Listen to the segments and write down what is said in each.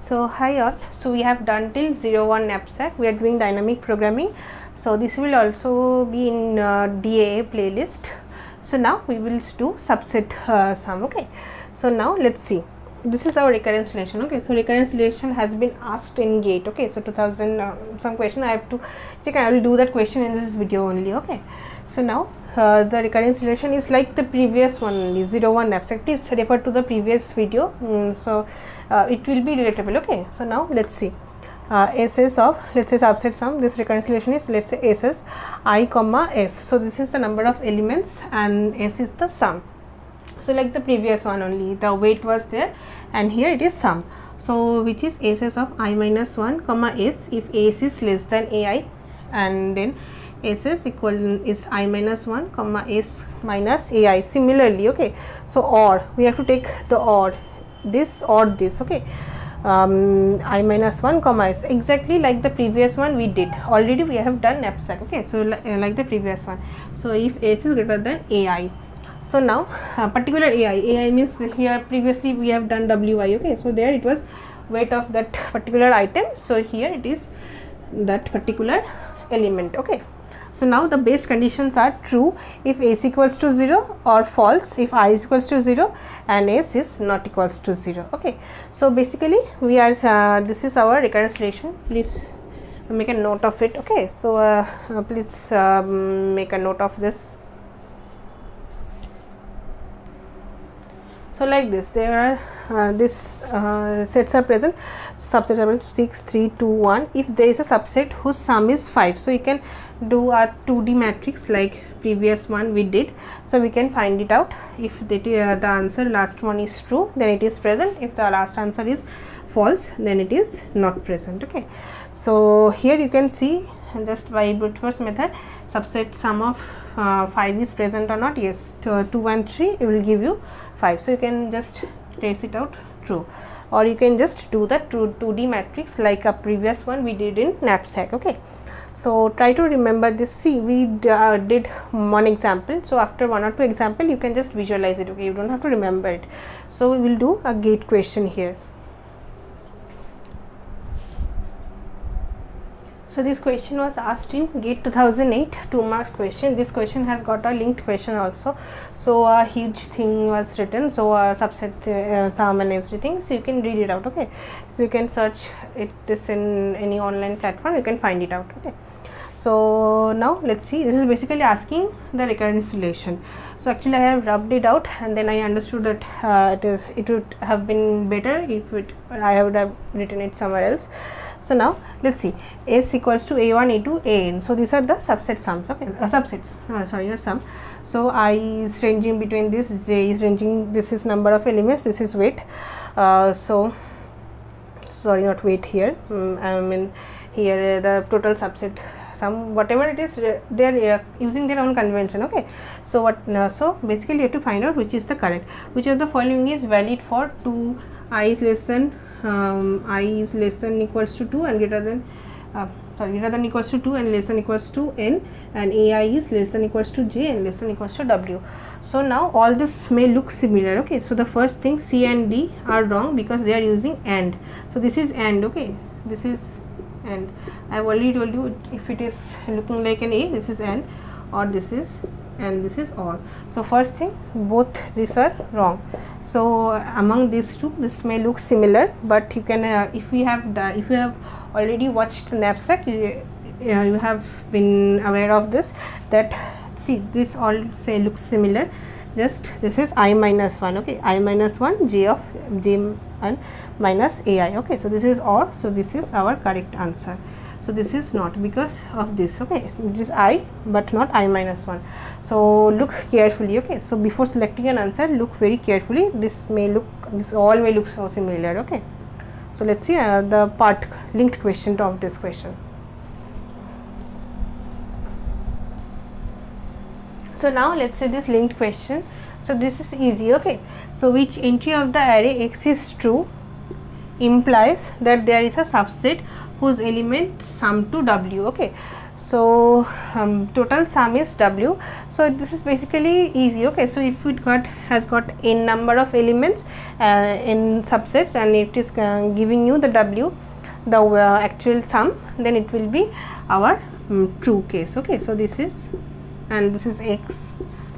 So hi all, so we have done till 01 knapsack. We are doing dynamic programming, so this will also be in DAA playlist. So now we will do subset sum. Okay, so now let's see, this is our recurrence relation. Okay, so recurrence relation has been asked in GATE. Okay, so 2000 some question I have to check. I will do that question in this video only. Okay, so now the recurrence relation is like the previous one only, 01 knapsack. Please refer to the previous video. So it will be relatable. Okay, so now let's see, SS of, let's say, subset sum. This recurrence relation is, let's say, SS I comma S. So this is the number of elements and S is the sum. So like the previous one only, the weight was there and here it is sum. So which is SS of I minus 1 comma S if S is less than AI, and then SS equal is I minus 1 comma S minus AI. Similarly, okay, so or we have to take the or this or this. Okay, I minus 1 comma S, exactly like the previous one we did already. We have done knapsack. Okay, so like the previous one. So if S is greater than AI, so now particular AI means here previously we have done WI. Okay, so there it was weight of that particular item, so here it is that particular element. Okay, so now the base conditions are true if S equals to 0 or false if I is equals to 0 and S is not equals to 0. Okay, so basically we are this is our recurrence relation. Please make a note of it. Okay, so please make a note of this. So like this, there are this sets are present. So subsets are present 6, 3, 2, 1. If there is a subset whose sum is 5, so you can do a 2D matrix like previous one we did. So we can find it out. If the answer last one is true, then it is present. If the last answer is false, then it is not present. Okay, so here you can see just by brute force method, subset sum of 5 is present or not. Yes, 2 and 3 it will give you 5. So you can just trace it out true, or you can just do the 2D matrix like a previous one we did in knapsack. Okay, so try to remember this. See, we did one example, so after 1 or 2 example you can just visualize it. Okay, you don't have to remember it. So we will do a GATE question here. So this question was asked in GATE 2008, 2 marks question. This question has got a linked question also. So a huge thing was written, so subset sum and everything, so you can read it out. Okay, so you can search it this in any online platform, you can find it out. Okay, so now let's see, this is basically asking the recurrence relation. So actually I have rubbed it out and then I understood that it would have been better if I would have written it somewhere else. So now let's see, S equals to A1, A2, AN. So these are the subset sums. Okay, subsets. Sorry, not sum. So I is ranging between this, J is ranging. This is number of elements. This is weight. So sorry, not weight here. I mean here the total subset sum, whatever it is, they are using their own convention. Okay, so what? So basically you have to find out which is the correct. Which of the following is valid for 2 I is less than I is less than equals to 2 and greater than greater than equals to 2 and less than equals to N, and AI is less than equals to J and less than equals to W. So now all this may look similar. Okay, so the first thing, C and D are wrong because they are using AND. So this is AND. Okay, this is AND. I have already told you, if it is looking like an A, this is AND, or this is, and this is OR. So first thing, both these are wrong. So among these two, this may look similar, but you can if you have already watched knapsack, you have been aware of this, that see, this all say looks similar. Just this is I minus 1. Okay, I minus 1 J of J and minus AI. Okay, so this is OR. So this is our correct answer. So this is not because of this. Okay, so it is I but not I minus 1. So look carefully. Okay, so before selecting an answer, look very carefully. This all may look so similar. Okay, so let's see the part linked question of this question. So now let's say this linked question. So this is easy. Okay, so which entry of the array X is true implies that there is a subset whose element sum to W. Okay, so total sum is W. So this is basically easy. Okay, so if it has got n number of elements in subsets, and it is giving you the W, the actual sum, then it will be our true case. Okay, so this is, and this is X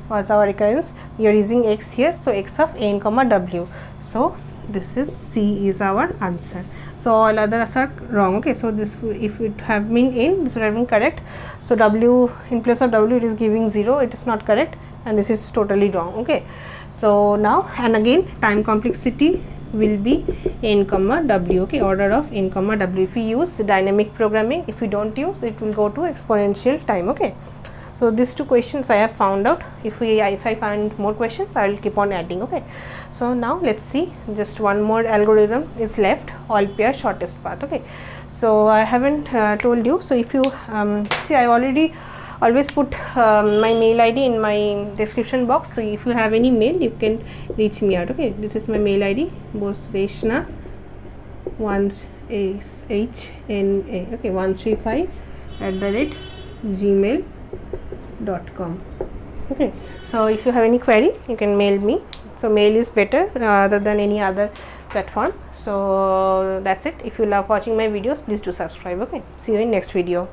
was our recurrence. We are using X here, so X of n comma W. So this is C is our answer. So all others are wrong. Okay, so this, if it have been n, this would have been correct. So W, in place of W it is giving 0, it is not correct, and this is totally wrong. Okay, so now, and again time complexity will be n comma W. Okay, order of n comma W. If we use dynamic programming, if we don't use, it will go to exponential time. Okay, so these two questions I have found out. If I find more questions, I will keep on adding. Okay, so now let's see, just one more algorithm is left, all pair shortest path. Okay, so I haven't told you. So if you see, I already always put my mail ID in my description box. So if you have any mail, you can reach me out. Okay, this is my mail ID, Bosreshna 1HNA, okay, 135@gmail.com. Okay, so if you have any query, you can mail me. So mail is better rather than any other platform. So that's it. If you love watching my videos, please do subscribe. Okay, see you in next video.